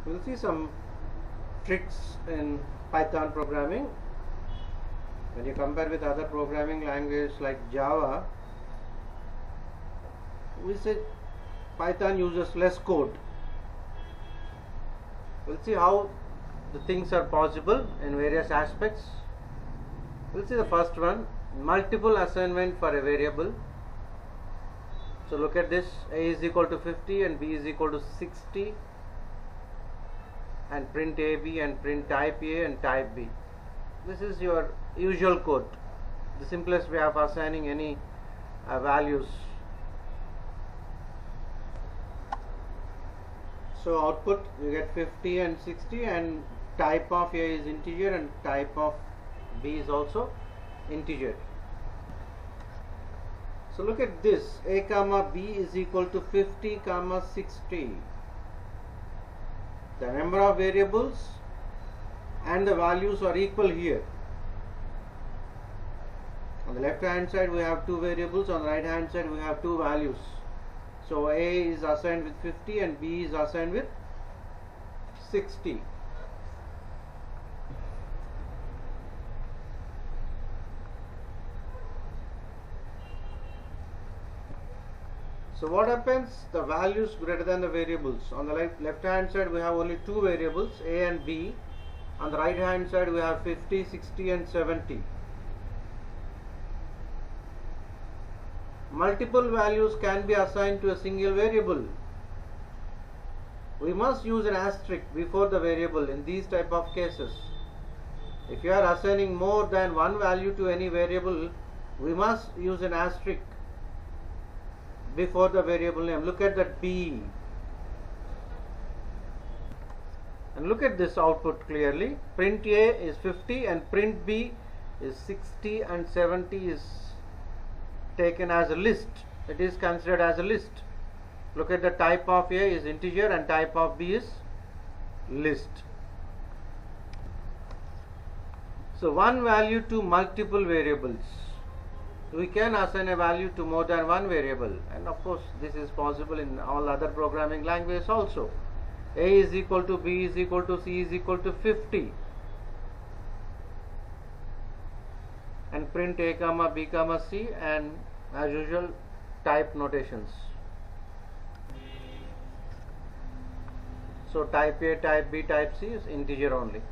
We'll see some tricks in Python programming. When you compare with other programming languages like Java, we say Python uses less code. We'll see how the things are possible in various aspects. We'll see the first one, multiple assignment for a variable. So look at this, a is equal to 50 and b is equal to 60, and print AB and print type A and type B. This is your usual code, the simplest way of assigning any values. So output, you get 50 and 60, and type of A is integer and type of B is also integer. So look at this, a comma b is equal to 50 comma 60. The number of variables and the values are equal here. On the left hand side we have two variables, on the right hand side we have two values. So a is assigned with 50 and b is assigned with 60. So what happens? The values greater than the variables. On the left hand side we have only two variables, a and b. On the right hand side we have 50, 60 and 70. Multiple values can be assigned to a single variable. We must use an asterisk before the variable in these type of cases. If you are assigning more than one value to any variable, we must use an asterisk before the variable name. Look at that b, and look at this output clearly. Print A is 50 and print B is 60 and 70 is taken as a list. It is considered as a list. Look at the type of A is integer and type of B is list. So one value to multiple variables. We can assign a value to more than one variable, and of course this is possible in all other programming languages also. A is equal to B is equal to C is equal to 50, and print A comma B comma C, and as usual type notations. So type A, type B, type C is integer only.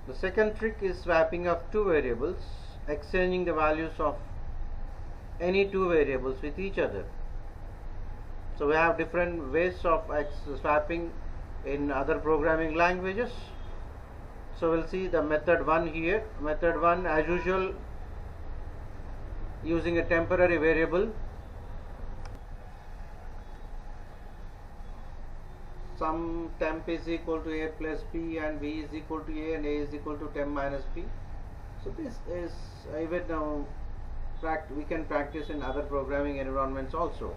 The second trick is swapping of two variables, exchanging the values of any two variables with each other. So we have different ways of swapping in other programming languages. So we'll see the method 1 here. Method 1, as usual, using a temporary variable. Sum temp is equal to a plus b, and b is equal to a, and a is equal to temp minus b. So this is even now we can practice in other programming environments also.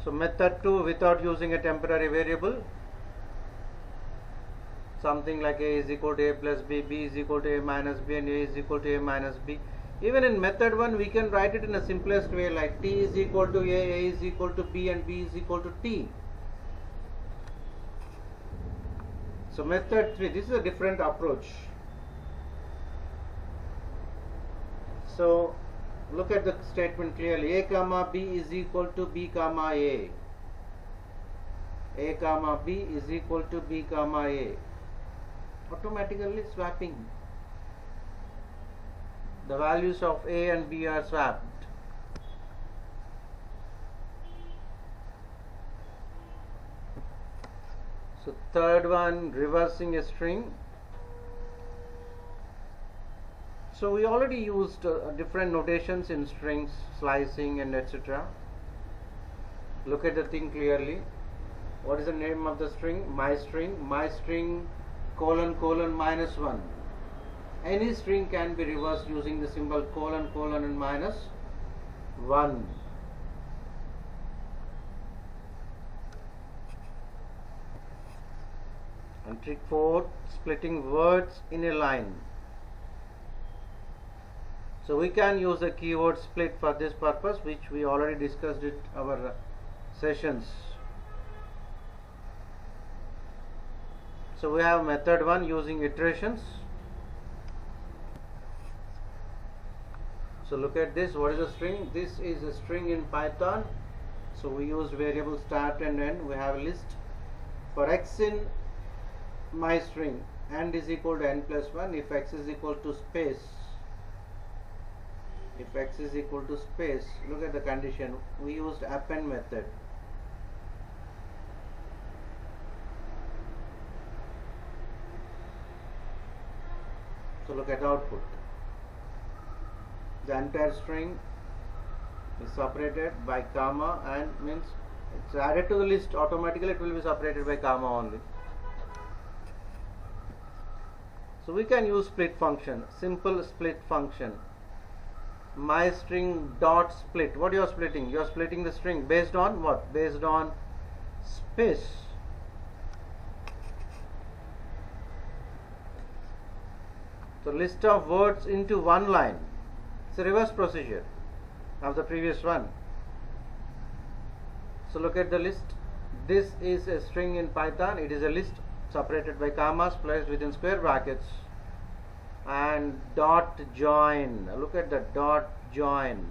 So method 2, without using a temporary variable, something like a is equal to a plus b, b is equal to a minus b, and a is equal to a minus b. Even in method 1 we can write it in a simplest way, like t is equal to a is equal to b, and b is equal to t. So method 3, this is a different approach. So look at the statement clearly. A comma b is equal to b comma a. A comma b is equal to b comma a. Automatically swapping. The values of a and b are swapped. So third one, reversing a string. So we already used different notations in strings, slicing and etc. Look at the thing clearly. What is the name of the string? My string colon colon minus 1. Any string can be reversed using the symbol colon colon and minus 1. And trick 4, splitting words in a line. So we can use the keyword split for this purpose, which we already discussed it our sessions. So we have method 1 using iterations. So look at this. What is a string? This is a string in Python. So we used variable start and end. We have a list for x in my string. And is equal to n plus 1 if x is equal to space. If x is equal to space, look at the condition. We used append method. So look at output. The entire string is separated by comma, and means it's added to the list automatically. It will be separated by comma only. So we can use split function, simple split function. My string dot split. What you are splitting? You are splitting the string based on what? Based on space. So list of words into one line. It's a reverse procedure of the previous one. So look at the list. This is a string in Python. It is a list separated by commas placed within square brackets, and dot join. Look at the dot join.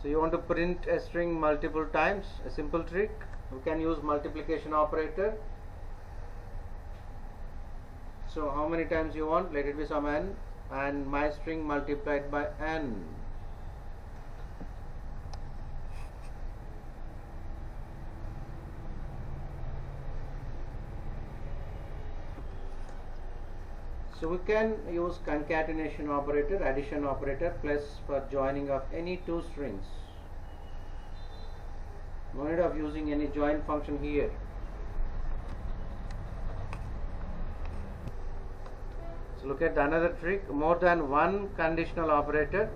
So you want to print a string multiple times, a simple trick. We can use multiplication operator. So how many times you want? Let it be some n, and my string multiplied by n. So we can use concatenation operator, addition operator, plus for joining of any two strings. No need of using any join function here. So look at another trick. More than one conditional operator.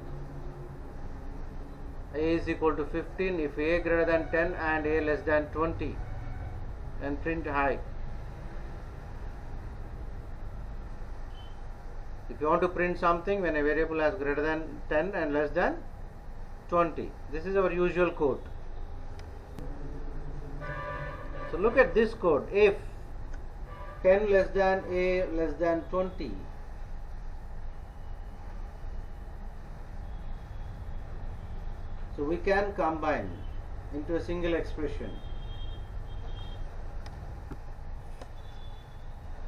A is equal to 15 if A greater than 10 and A less than 20, and print high. If you want to print something when a variable has greater than 10 and less than 20, this is our usual code. So look at this code. If 10 less than A less than 20, so we can combine into a single expression.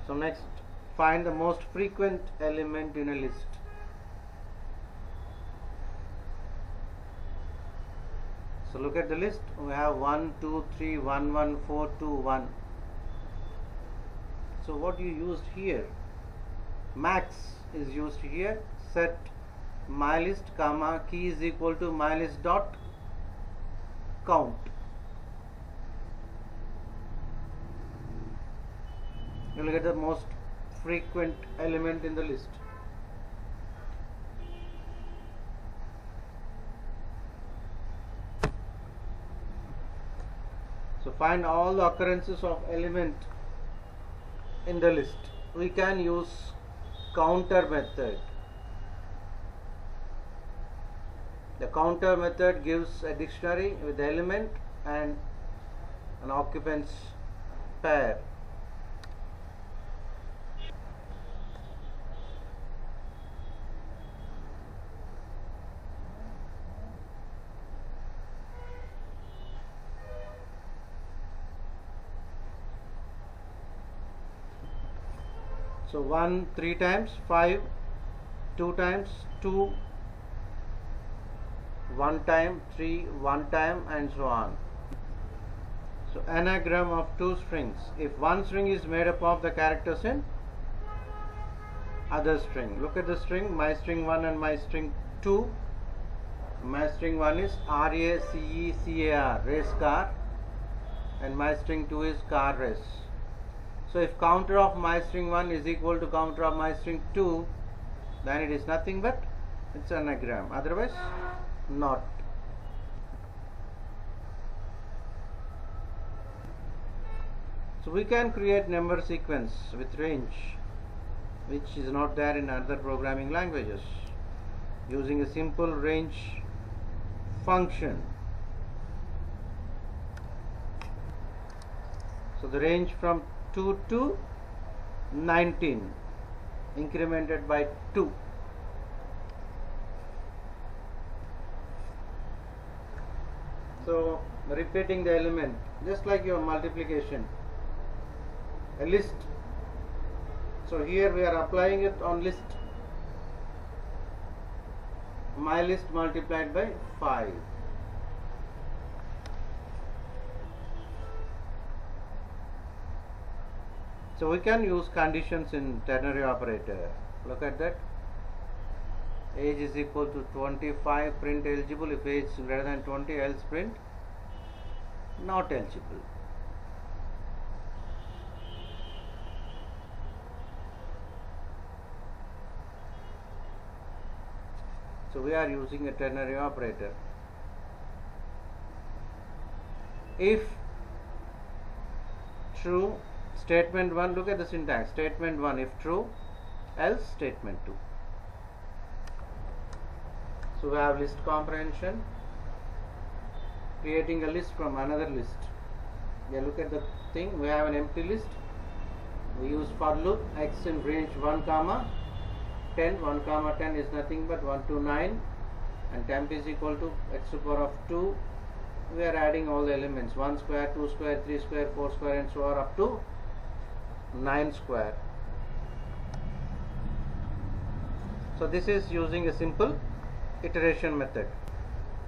So next, find the most frequent element in a list. So look at the list. We have 1, 2, 3, 1, 1, 4, 2, 1. So what you used here? Max is used here. Set mylist comma key is equal to mylist dot count. You will get the most frequent element in the list. So find all the occurrences of element in the list. We can use counter method. The counter method gives a dictionary with the element and an occupants pair. So 1 3 times, 5 2 times, 2 1 time, 3 1 time, and so on. So anagram of two strings. If one string is made up of the characters in other string. Look at the string, my string 1 and my string 2. My string 1 is RACECAR, race car, and my string 2 is car race. So if counter of my string 1 is equal to counter of my string 2, then it is nothing but it's an anagram, otherwise not. So we can create number sequence with range, which is not there in other programming languages. using a simple range function. So the range from 2 to 19 incremented by 2. So repeating the element, just like your multiplication, a list. So here we are applying it on list. My list multiplied by 5. So we can use conditions in ternary operator. Look at that. Age is equal to 25, print eligible. If age is greater than 20, else print not eligible. So we are using a ternary operator. If true, statement 1, look at the syntax. Statement 1 if true, else statement 2. So we have list comprehension, creating a list from another list. Yeah, look at the thing. We have an empty list. We use for loop x in range 1 comma 10. 1 comma 10 is nothing but 1 to 9, and temp is equal to x to the power of 2. We are adding all the elements: 1 square, 2 square, 3 square, 4 square, and so on up to 9 square. So this is using a simple iteration method.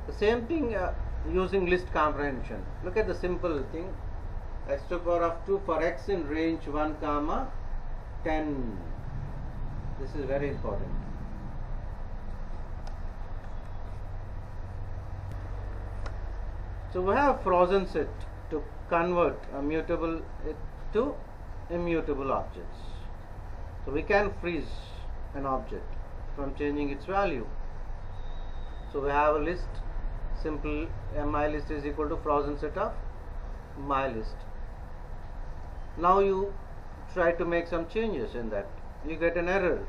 The same thing using list comprehension. Look at the simple thing: x to the power of 2 for x in range 1 comma 10. This is very important. So we have frozen set to convert a mutable to immutable objects. So we can freeze an object from changing its value. So we have a list, simple my list is equal to frozen set of my list. Now you try to make some changes in that, you get an error.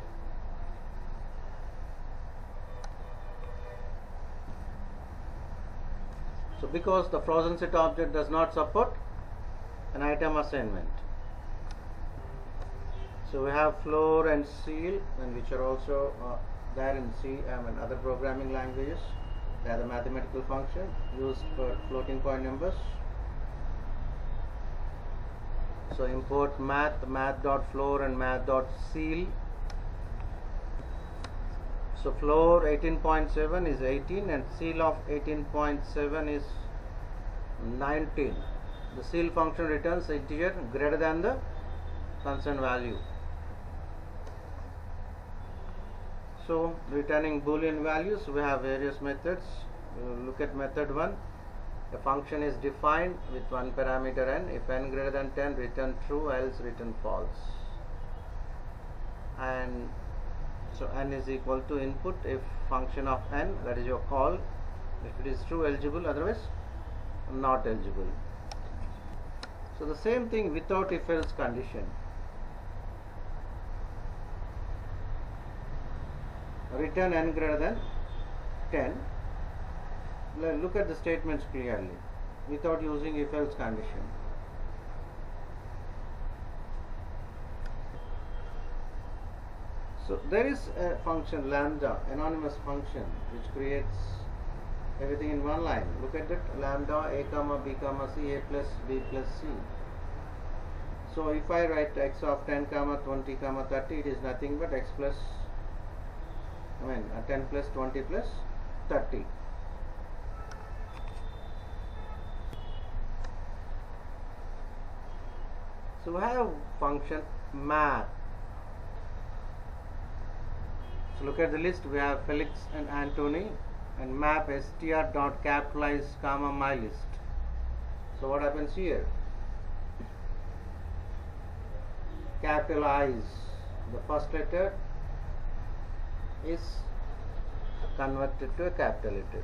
So because the frozen set object does not support an item assignment. So we have floor and seal, and which are also there in C and other programming languages. They are the mathematical function used for floating point numbers. So import math.floor and math.seal. So floor 18.7 is 18 and seal of 18.7 is 19. The seal function returns integer greater than the concerned value. So returning Boolean values, we have various methods. Look at method 1. The function is defined with one parameter n. If n greater than 10, return true, else return false. And so n is equal to input if function of n, that is your call. If it is true, eligible, otherwise not eligible. So the same thing without if else condition. Return n greater than 10. Look at the statements clearly without using if else condition. So there is a function lambda, anonymous function, which creates everything in one line. Look at that, lambda a comma b comma c, a plus b plus c. So if I write x of 10 comma 20 comma 30, it is nothing but x plus 10 plus 20 plus 30. So we have function map. So look at the list. We have Felix and Anthony, and map str dot capitalize comma my list. So what happens here? Capitalize, the first letter is converted to a capital letter.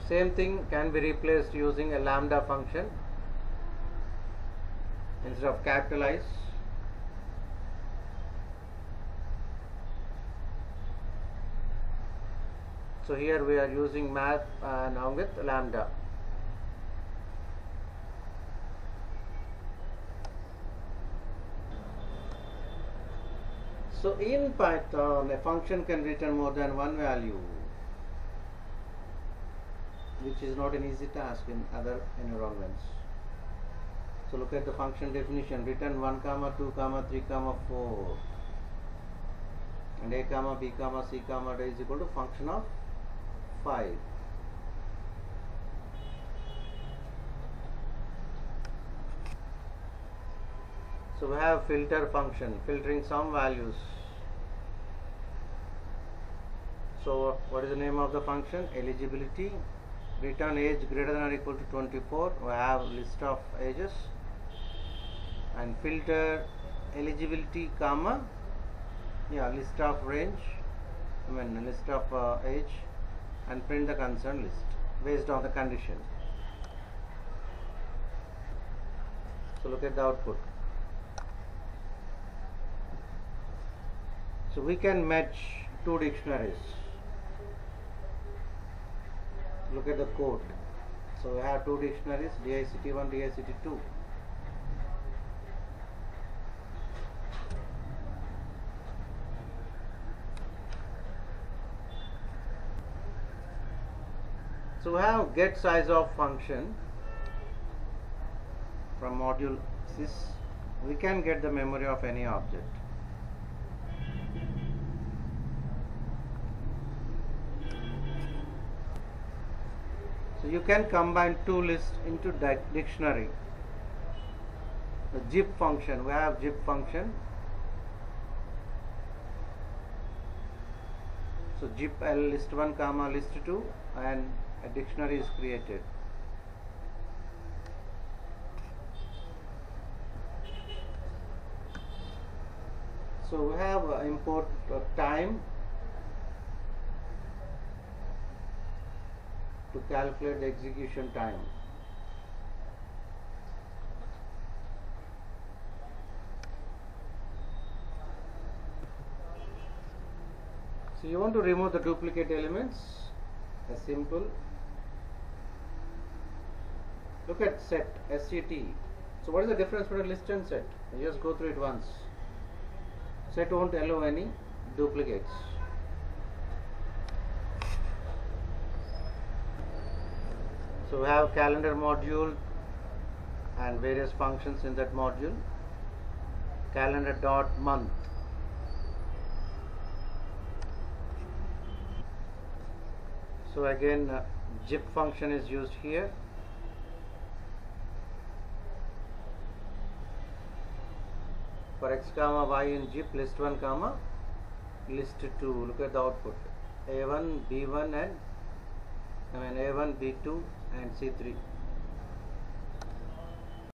Same thing can be replaced using a lambda function. Instead of capitalize, So here we are using math now with lambda. So in Python, a function can return more than one value, which is not an easy task in other environments. So look at the function definition: return 1, 2, 3, 4, and a, b, c, d is equal to function of 5. So we have filter function filtering some values. So what is the name of the function? Eligibility. Return age greater than or equal to 24. We have list of ages, and filter eligibility comma list of range, list of age, and print the concerned list based on the condition. So look at the output. So we can match two dictionaries. Look at the code. So we have two dictionaries, DICT1, DICT2. So we have get size of function from module sys. We can get the memory of any object. So you can combine two lists into dictionary. The zip function, we have zip function. So zip L list 1 comma list 2, and a dictionary is created. So we have import time to calculate the execution time. So you want to remove the duplicate elements, as simple. Look at set, SCT. So what is the difference between list and set? I just go through it once. Set won't allow any duplicates. So we have calendar module and various functions in that module. Calendar dot month. So again zip function is used here. For x comma y in zip, list 1 comma list 2. Look at the output: A1, B1, and A1, B2 and C3.